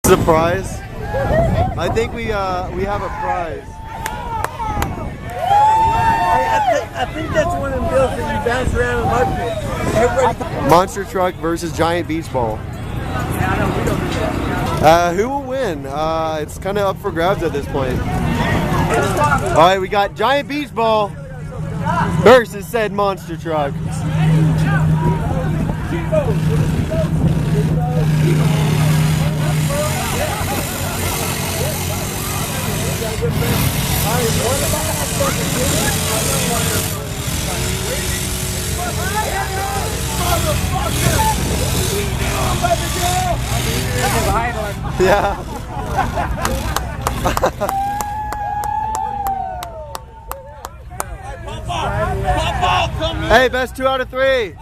Surprise! I think we have a prize. I think that's one of them deals that you bounce around in mud pit. Everybody. Monster truck versus giant beach ball. Who will win? It's kind of up for grabs at this point. All right, we got giant beach ball versus said monster truck. Yeah. Hey, best 2 out of 3.